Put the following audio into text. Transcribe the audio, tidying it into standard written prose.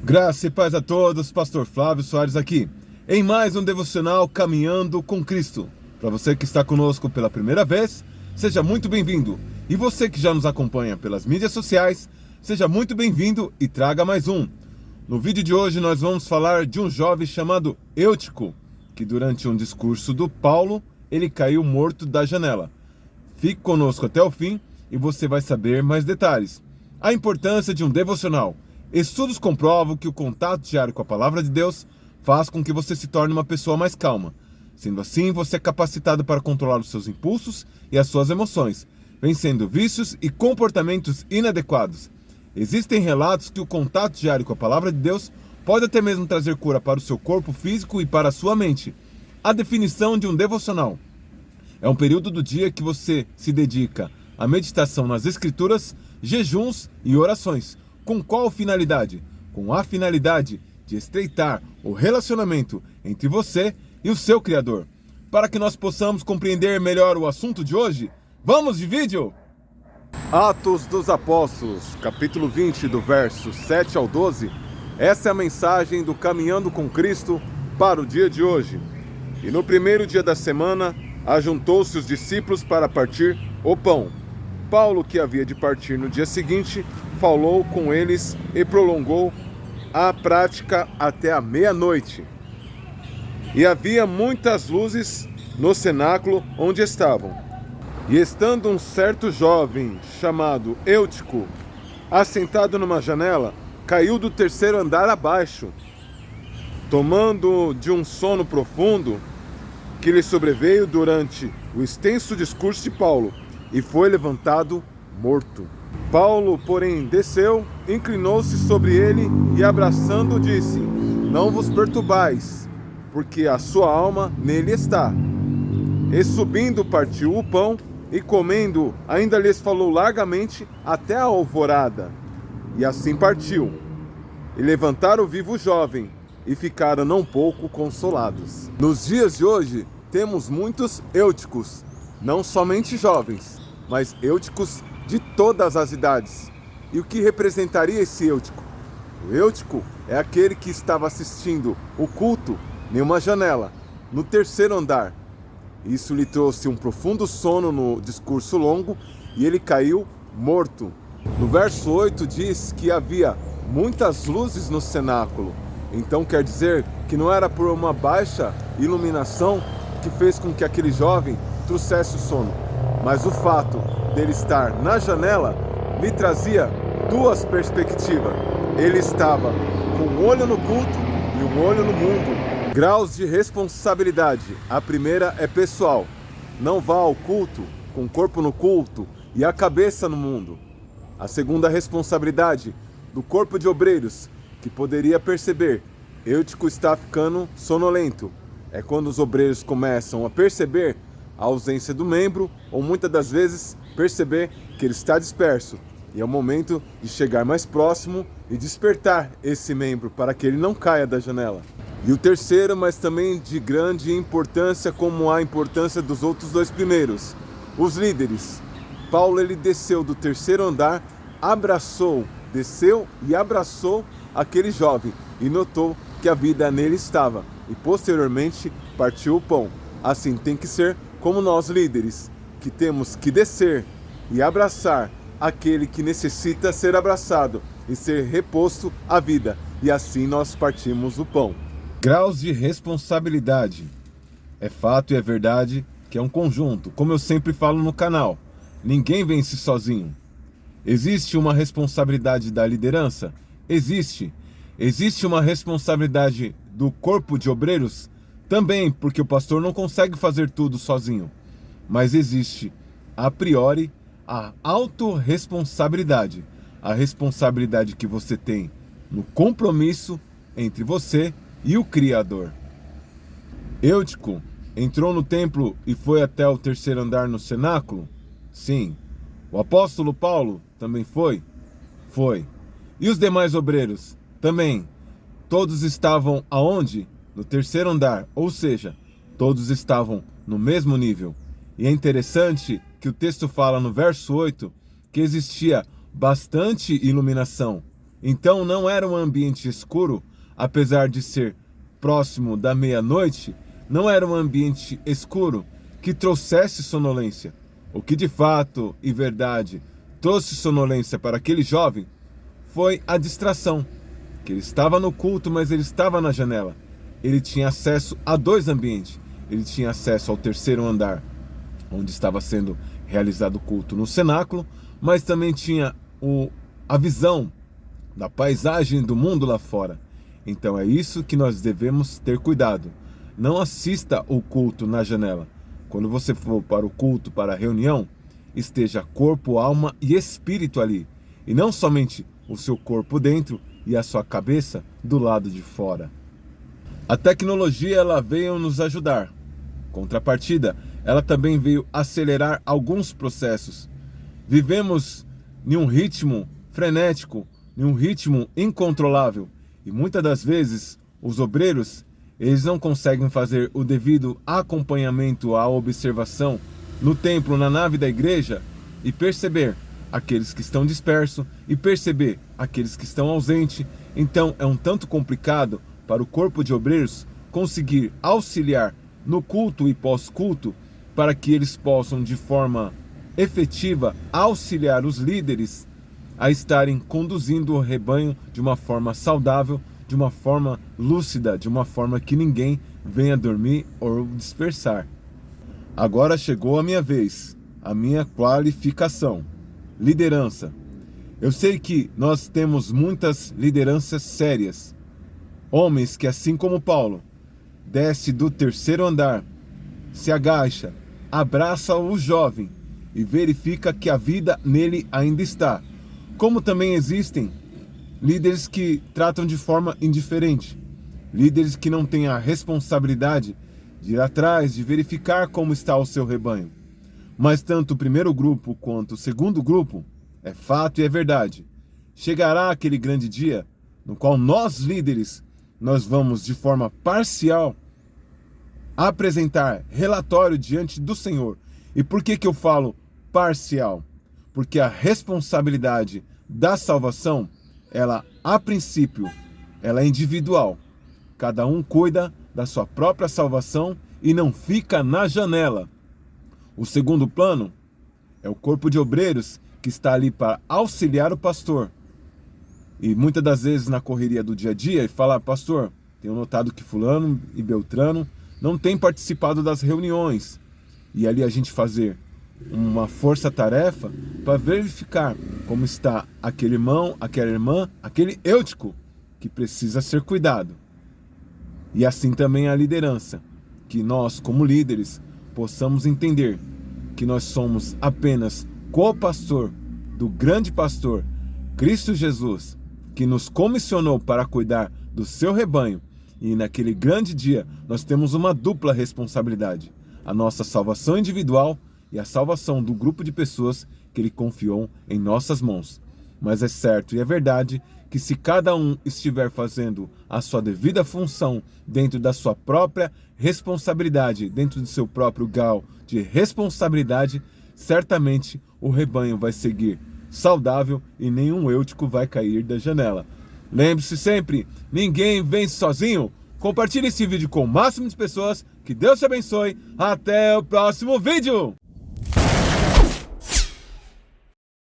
Graça e paz a todos, Pastor Flávio Soares aqui, em mais um devocional Caminhando com Cristo. Para você que está conosco pela primeira vez, seja muito bem-vindo. E você que já nos acompanha pelas mídias sociais, seja muito bem-vindo e traga mais um. No vídeo de hoje nós vamos falar de um jovem chamado Eutico, que durante um discurso do Paulo, ele caiu morto da janela. Fique conosco até o fim e você vai saber mais detalhes. A importância de um devocional. Estudos comprovam que o contato diário com a palavra de Deus faz com que você se torne uma pessoa mais calma. Sendo assim, você é capacitado para controlar os seus impulsos e as suas emoções, vencendo vícios e comportamentos inadequados. Existem relatos que o contato diário com a palavra de Deus pode até mesmo trazer cura para o seu corpo físico e para a sua mente. A definição de um devocional é um período do dia que você se dedica à meditação nas Escrituras, jejuns e orações. Com qual finalidade? Com a finalidade de estreitar o relacionamento entre você e o seu Criador. Para que nós possamos compreender melhor o assunto de hoje, vamos de vídeo! Atos dos Apóstolos, capítulo 20, do verso 7 ao 12. Essa é a mensagem do Caminhando com Cristo para o dia de hoje. E no primeiro dia da semana, ajuntou-se os discípulos para partir o pão. Paulo, que havia de partir no dia seguinte, falou com eles e prolongou a prática até a meia-noite. E havia muitas luzes no cenáculo onde estavam. E estando um certo jovem, chamado Eutico, assentado numa janela, caiu do terceiro andar abaixo, tomando de um sono profundo que lhe sobreveio durante o extenso discurso de Paulo, e foi levantado morto. Paulo, porém, desceu, inclinou-se sobre ele e, abraçando, disse: Não vos perturbais, porque a sua alma nele está. E subindo, partiu o pão, e comendo, ainda lhes falou largamente até a alvorada. E assim partiu. E levantaram o vivo jovem, e ficaram não pouco consolados. Nos dias de hoje, temos muitos Euticos, não somente jovens, mas Euticos de todas as idades. E o que representaria esse Eutico? O Eutico é aquele que estava assistindo o culto em uma janela, no terceiro andar. Isso lhe trouxe um profundo sono no discurso longo e ele caiu morto. No verso 8 diz que havia muitas luzes no cenáculo. Então quer dizer que não era por uma baixa iluminação que fez com que aquele jovem trouxesse o sono, mas o fato dele estar na janela lhe trazia duas perspectivas. Ele estava com um olho no culto e um olho no mundo. Graus de responsabilidade. A primeira é pessoal. Não vá ao culto com o corpo no culto e a cabeça no mundo. A segunda responsabilidade do corpo de obreiros, que poderia perceber: Eutico está ficando sonolento. É quando os obreiros começam a perceber a ausência do membro, ou muitas das vezes perceber que ele está disperso. E é o momento de chegar mais próximo e despertar esse membro para que ele não caia da janela. E o terceiro, mas também de grande importância, como a importância dos outros dois primeiros, os líderes. Paulo, ele desceu do terceiro andar, desceu e abraçou aquele jovem e notou que a vida nele estava. E posteriormente partiu o pão. Assim tem que ser como nós líderes, que temos que descer e abraçar aquele que necessita ser abraçado e ser reposto à vida. E assim nós partimos o pão. Graus de responsabilidade. É fato e é verdade que é um conjunto. Como eu sempre falo no canal, ninguém vence sozinho. Existe uma responsabilidade da liderança? Existe. Existe uma responsabilidade do corpo de obreiros? Também, porque o pastor não consegue fazer tudo sozinho. Mas existe, a priori, a autorresponsabilidade. A responsabilidade que você tem no compromisso entre você e o Criador. Eutico entrou no templo e foi até o terceiro andar no cenáculo? Sim. O apóstolo Paulo também foi? Foi. E os demais obreiros? Também. Todos estavam aonde? No terceiro andar, ou seja, todos estavam no mesmo nível. E é interessante que o texto fala no verso 8 que existia bastante iluminação. Então não era um ambiente escuro, apesar de ser próximo da meia-noite, não era um ambiente escuro que trouxesse sonolência. O que de fato e verdade trouxe sonolência para aquele jovem foi a distração, que ele estava no culto, mas ele estava na janela. Ele tinha acesso a dois ambientes. Ele tinha acesso ao terceiro andar, onde estava sendo realizado o culto no cenáculo, mas também tinha a visão da paisagem do mundo lá fora. Então é isso que nós devemos ter cuidado. Não assista o culto na janela. Quando você for para o culto, para a reunião, esteja corpo, alma e espírito ali. E não somente o seu corpo dentro e a sua cabeça do lado de fora. A tecnologia ela veio nos ajudar. Contrapartida, ela também veio acelerar alguns processos. Vivemos em um ritmo frenético, em um ritmo incontrolável. E muitas das vezes, os obreiros, eles não conseguem fazer o devido acompanhamento à observação no templo, na nave da igreja, e perceber aqueles que estão dispersos e perceber aqueles que estão ausentes. Então é um tanto complicado para o corpo de obreiros conseguir auxiliar no culto e pós-culto, para que eles possam de forma efetiva auxiliar os líderes a estarem conduzindo o rebanho de uma forma saudável, de uma forma lúcida, de uma forma que ninguém venha dormir ou dispersar. Agora chegou a minha vez, a minha qualificação. Liderança. Eu sei que nós temos muitas lideranças sérias. Homens que, assim como Paulo, desce do terceiro andar, se agacha, abraça o jovem e verifica que a vida nele ainda está. Como também existem líderes que tratam de forma indiferente, líderes que não têm a responsabilidade de ir atrás, de verificar como está o seu rebanho. Mas tanto o primeiro grupo quanto o segundo grupo, é fato e é verdade, chegará aquele grande dia no qual nós líderes, nós vamos de forma parcial apresentar relatório diante do Senhor. E por que eu falo parcial? Porque a responsabilidade da salvação, ela a princípio, ela é individual. Cada um cuida da sua própria salvação e não fica na janela. O segundo plano é o corpo de obreiros que está ali para auxiliar o pastor. E muitas das vezes na correria do dia a dia, e fala: pastor, tenho notado que fulano e beltrano não tem participado das reuniões. E ali a gente fazer uma força-tarefa para verificar como está aquele irmão, aquela irmã, aquele eutico que precisa ser cuidado. E assim também a liderança, que nós como líderes possamos entender que nós somos apenas co-pastor do grande pastor Cristo Jesus, que nos comissionou para cuidar do seu rebanho. E naquele grande dia nós temos uma dupla responsabilidade: a nossa salvação individual e a salvação do grupo de pessoas que Ele confiou em nossas mãos. Mas é certo e é verdade que se cada um estiver fazendo a sua devida função dentro da sua própria responsabilidade, dentro do seu próprio grau de responsabilidade, certamente o rebanho vai seguir saudável e nenhum eutico vai cair da janela. Lembre-se sempre, ninguém vence sozinho. Compartilhe esse vídeo com o máximo de pessoas. Que Deus te abençoe. Até o próximo vídeo.